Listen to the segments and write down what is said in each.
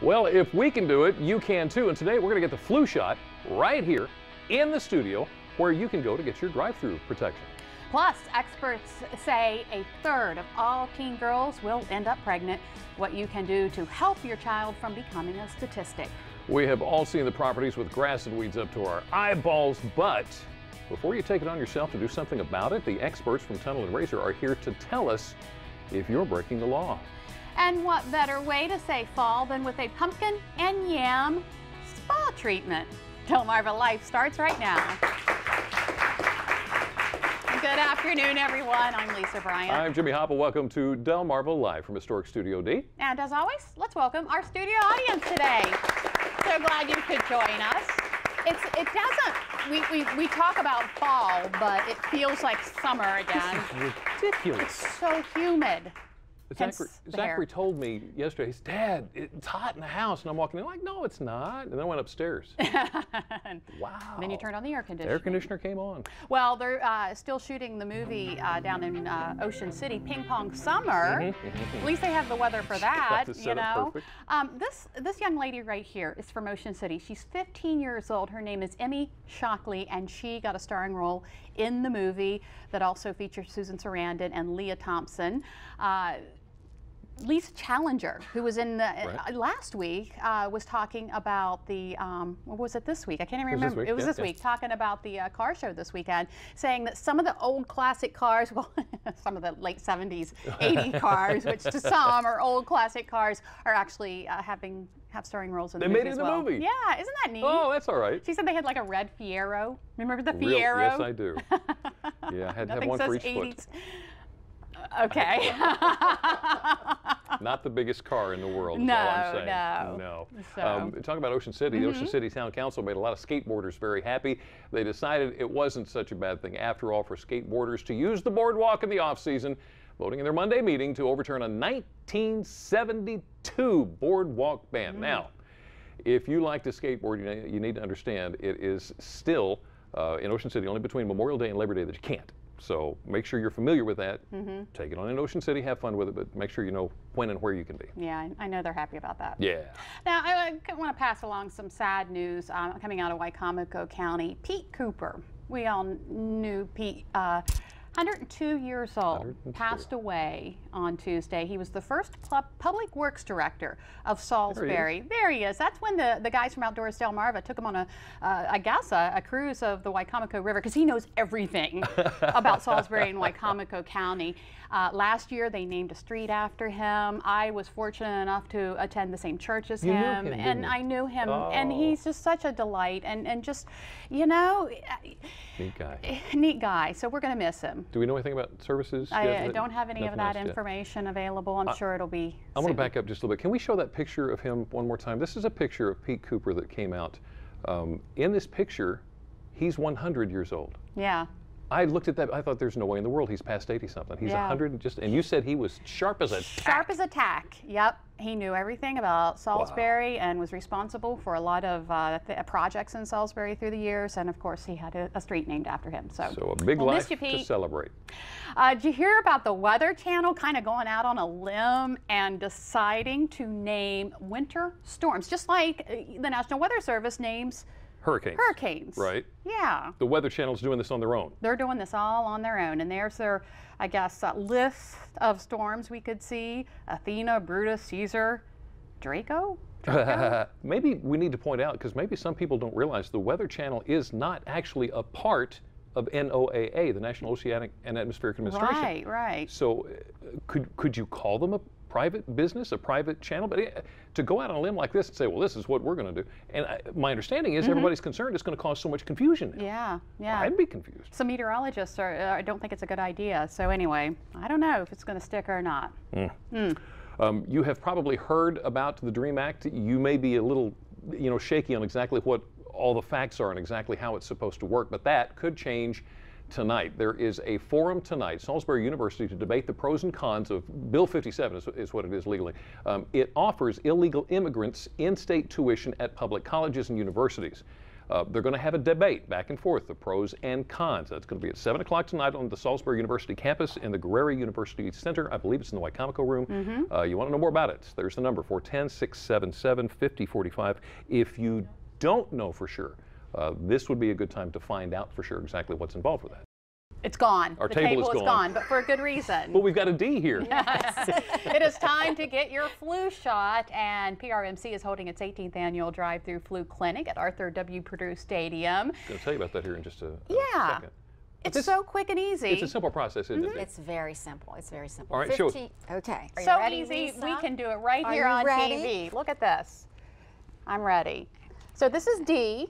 Well, if we can do it, you can too. And today we're going to get the flu shot right here in the studio where you can go to get your drive-through protection. Plus, experts say a third of all teen girls will end up pregnant. What you can do to help your child from becoming a statistic. We have all seen the properties with grass and weeds up to our eyeballs, but before you take it on yourself to do something about it, the experts from Tunnel and Razor are here to tell us if you're breaking the law. And what better way to say fall than with a pumpkin and yam spa treatment? Delmarva Life starts right now. Good afternoon, everyone. I'm Lisa Bryant. I'm Jimmy Hopple. Welcome to Delmarva Live from Historic Studio D. And as always, let's welcome our studio audience today. So glad you could join us. It doesn't, we talk about fall, but it feels like summer again. This is ridiculous. It's so humid. Zachary told me yesterday, he said, Dad, it's hot in the house. And I'm walking in like, no, it's not. And then I went upstairs. Wow. And then you turned on the air conditioner. Air conditioner came on. Well, they're still shooting the movie down in Ocean City, Ping Pong Summer. At least they have the weather for that, you know. This young lady right here is from Ocean City. She's 15 years old. Her name is Emmy Shockley, and she got a starring role in the movie that also features Susan Sarandon and Leah Thompson. Lisa Challenger, who was in the last week, was talking about the, what was it this week? I can't even remember. It was this week, talking about the car show this weekend, saying that some of the old classic cars, well, some of the late 70s, 80 cars, which to some are old classic cars, are actually have starring roles in the movie as well. They made it in the movie. Yeah, isn't that neat? Oh, that's all right. She said they had like a red Fiero. Remember the Fiero? Yes, I do. Yeah, I had to have one for each 80s. Foot. Okay. Not the biggest car in the world, is all I'm saying. No. So. Talking about Ocean City, the Ocean City Town Council made a lot of skateboarders very happy. They decided it wasn't such a bad thing after all for skateboarders to use the boardwalk in the off-season, voting in their Monday meeting to overturn a 1972 boardwalk ban. Now, if you like to skateboard, you need to understand it is still in Ocean City only between Memorial Day and Labor Day that you can't. So make sure you're familiar with that. Take it on in Ocean City, have fun with it, but make sure you know when and where you can be. Yeah, I know they're happy about that. Yeah. Now, I want to pass along some sad news coming out of Wicomico County. Pete Cooper, we all knew Pete, 102 years old, passed away on Tuesday. He was the first public works director of Salisbury. There he is. That's when the guys from Outdoors Delmarva took him on I guess a cruise of the Wicomico River, because he knows everything about Salisbury and Wicomico County. Last year they named a street after him. I was fortunate enough to attend the same church as him, and I knew him, and he's just such a delight, and just, you know, neat guy. Neat guy. So we're going to miss him. Do we know anything about services? I don't have any of that information available. I'm sure it'll be I want to back up just a little bit. Can we show that picture of him one more time? This is a picture of Pete Cooper that came out. In this picture, he's 100 years old. Yeah. I looked at that. I thought there's no way in the world he's past 80-something. He's 100 and you said he was sharp as a tack. Sharp as a tack. Yep. He knew everything about Salisbury and was responsible for a lot of projects in Salisbury through the years. And of course, he had a street named after him. So a big life to celebrate. Did you hear about the Weather Channel kind of going out on a limb and deciding to name winter storms, just like the National Weather Service names hurricanes. Right. Yeah. The Weather Channel's doing this on their own. They're doing this all on their own. And there's their, I guess, list of storms we could see. Athena, Brutus, Caesar, Draco? Maybe we need to point out, because maybe some people don't realize the Weather Channel is not actually a part of NOAA, the National Oceanic and Atmospheric Administration. Right, right. So could you call them a private business, a private channel? But to go out on a limb like this and say, well, this is what we're going to do. And my understanding is everybody's concerned it's going to cause so much confusion now. Yeah, yeah. I'd be confused. Some meteorologists don't think it's a good idea. So anyway, I don't know if it's going to stick or not. You have probably heard about the DREAM Act. You may be a little, shaky on exactly what all the facts are and exactly how it's supposed to work, but that could change tonight. There is a forum tonight, Salisbury University, to debate the pros and cons of Bill 57 is what it is legally. It offers illegal immigrants in-state tuition at public colleges and universities. They're going to have a debate back and forth, the pros and cons. That's going to be at 7 o'clock tonight on the Salisbury University campus in the Guerrero University Center. I believe it's in the Wicomico room. You want to know more about it? There's the number, 410-677-5045. If you don't know for sure, this would be a good time to find out for sure exactly what's involved with that. It's gone. Our the table is gone, but for a good reason. Well, we've got a D here. Yes. It is time to get your flu shot, and PRMC is holding its 18th annual drive-through flu clinic at Arthur W. Purdue Stadium. I'm going to tell you about that here in just a second. It's so quick and easy. It's a simple process, isn't it? It's very simple. It's very simple. All right, show us. Okay. Are you So ready, easy, Lisa? we can do it right Are here you on ready? TV. Look at this. I'm ready. So this is Dee,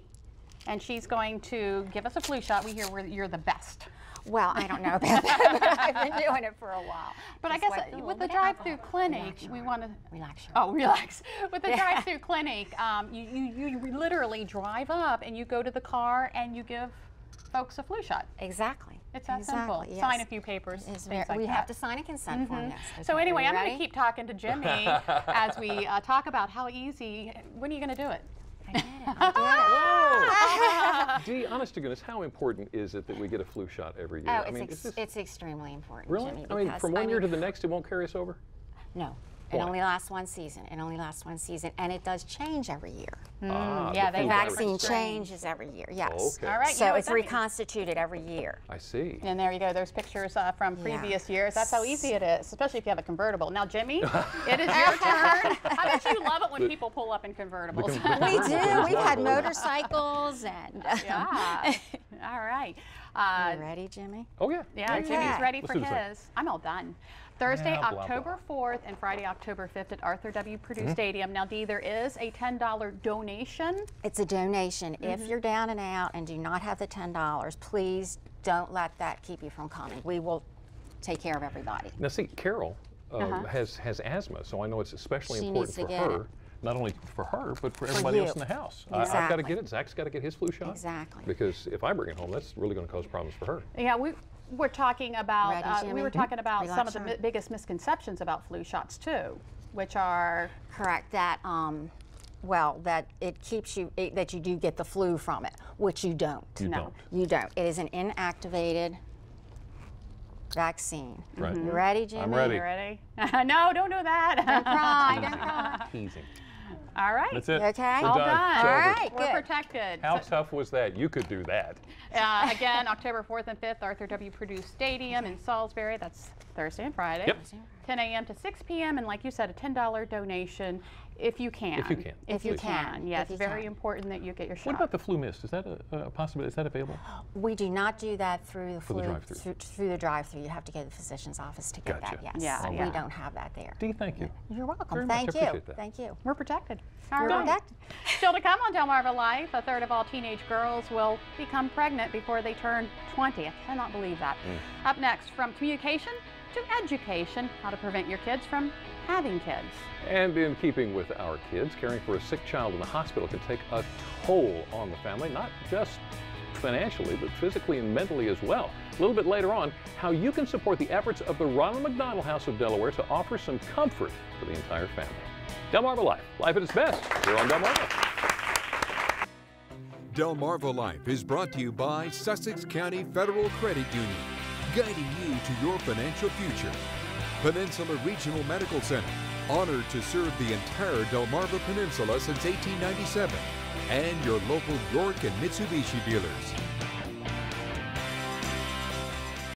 and she's going to give us a flu shot. We hear you're the best. Well, I don't know about that, but I've been doing it for a while. But I Just guess a with the little bit of drive-through alcohol. clinic, Relax, we want to... Relax. Oh, relax. With the drive-through clinic, you literally drive up and you go to the car and you give folks a flu shot. Exactly. It's that simple. Yes. Sign a few papers, It's things like we that. have to sign a consent form, yes. So Okay, anyway, are you I'm going to ready? keep talking to Jimmy as we talk about how easy. When are you going to do it? Dee, honest to goodness, how important is it that we get a flu shot every year? Oh, I mean, is this it's extremely important, really? Jimmy. I mean, because, from one year to the next, it won't carry us over? No. Why? It only lasts one season. It only lasts one season, and it does change every year. Yeah, the they flu The virus. vaccine changes every year, yes. Okay. All right. you So know what it's that means. reconstituted every year. I see. And there you go. There's pictures from previous years. That's how easy it is, especially if you have a convertible. Now, Jimmy, it is your turn. How much you love it when people pull up in convertibles? We do. We've had motorcycles and. Yeah. All right. You ready, Jimmy? Oh, yeah. Yeah, Okay. Jimmy's ready Let's for do this thing. his. I'm all done. Thursday, Yeah, blah, October 4th and Friday, October 5th at Arthur W. Purdue Stadium. Now, Dee, there is a $10 donation. It's a donation. If you're down and out and do not have the $10, please don't let that keep you from coming. We will take care of everybody. Now, see, Carol has asthma, so I know it's especially She important needs for to get her. it. Not only for her, but for everybody else in you. the house. I've got to Exactly. get it. Zach's got to get his flu shot. Exactly. Because if I bring it home, that's really going to cause problems for her. Yeah, we're talking about Ready, we Jimmy? were talking about some of Relax the your- biggest misconceptions about flu shots too, which are Correct. That, well, that it keeps you, that you do get the flu from it, which you don't. You No. don't. You don't. It is an inactivated vaccine. Right. You ready, Jimmy? I'm ready. you ready? No, don't do that. Don't cry. Don't cry. Teasing. All right. That's it. You okay? We're All done. done. It's All over. right. We're Good. protected. How tough was that? You could do that. Again, October 4th and 5th, Arthur W. Purdue Stadium in Salisbury. That's Thursday and Friday. Yep. 10 a.m. to 6 p.m. And like you said, a $10 donation if you can. If you can. If you Please. can. Yes, If you very can. important that you get your shot. What about the flu mist? Is that a possibility? Is that available? We do not do that through the flu, drive-through. through the drive-through. You have to go to the physician's office to get Gotcha. that. Yes. Yeah, So yeah. we don't have that there. Dee, thank you. You're welcome. Very much. I Thank you. appreciate that. Thank you. We're protected. All You're right. protected. Still to come on Delmarva Life, a third of all teenage girls will become pregnant before they turn 20. I cannot believe that. Up next, from communication to education, how to prevent your kids from having kids. And in keeping with our kids, caring for a sick child in the hospital can take a toll on the family, not just financially, but physically and mentally as well. A little bit later on, how you can support the efforts of the Ronald McDonald House of Delaware to offer some comfort for the entire family. Delmarva Life, life at its best, here on Delmarva. Delmarva Life is brought to you by Sussex County Federal Credit Union, guiding you to your financial future. Peninsula Regional Medical Center, honored to serve the entire Delmarva Peninsula since 1897. And your local York and Mitsubishi dealers.